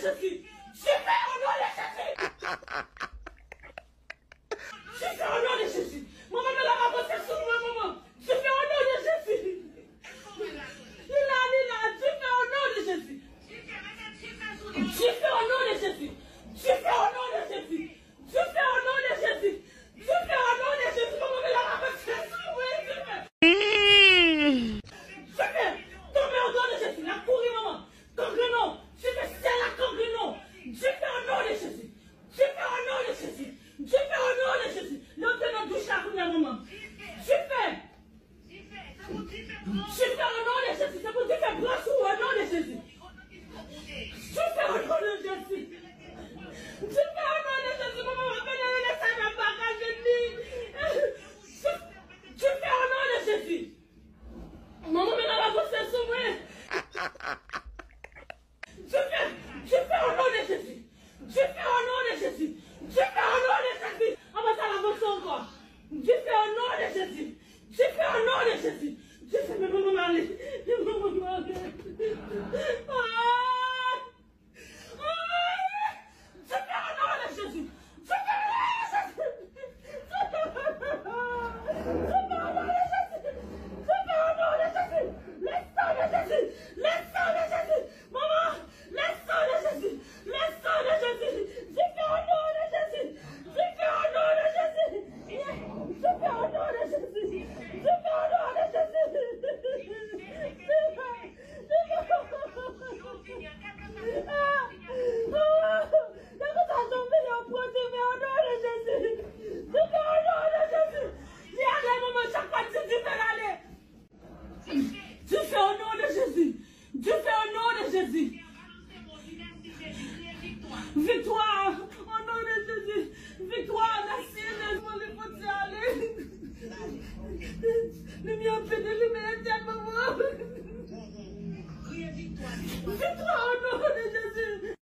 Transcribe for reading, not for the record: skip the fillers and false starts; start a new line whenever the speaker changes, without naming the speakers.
Jésus. Je fais au nom de Jésus. Je fais au nom de Jésus. Maman, me l'a avancé sur moi, maman. Je fais au nom de Jésus. Lila, tu fais au nom de Jésus. Je fais au nom de Jésus. Je fais au nom de Jésus. Je fais au nom de Jésus. Je fais au nom de Jésus. Maman, me l'a avancé sur moi. Je fais tomber au nom de Jésus. La courir, maman. Gangreno. Je fais celle la gangreno. Je fais au nom de Jésus. Je fais au nom de Jésus. Je fais au nom de Jésus. L'autre douche la courir, maman. Je fais. Je fais au nom de Jésus. C'est pour dire que bras sous au nom de Jésus. Je fais au nom de Jésus. Je fais au nom de Jésus. Maman, m'appelle les saints de bagage de nuit. Je fais au nom de Jésus. Maman, mais là, la grosse est souveraine. Je fais au nom de Jésus. Je fais au nom de Jésus. Je fais au nom de Jésus. On va faire la grosse encore. Je fais au nom de Jésus. Je fais au nom de Jésus. Je fais, mais maman, allez. Maman, allez. Je fais au nom de Jésus. Je fais au nom de Jésus. Je fais au nom de Jésus. Je fais au nom de Jésus. Le sang de Jésus. Le sang de Jésus. Maman, le sang de Jésus. Le sang de Jésus. Je fais au nom de Jésus. Je fais au nom de Jésus. Je fais au nom de Jésus. Je fais au nom de tu fais au nom de Jésus. Tu fais au nom de Jésus. Victoire.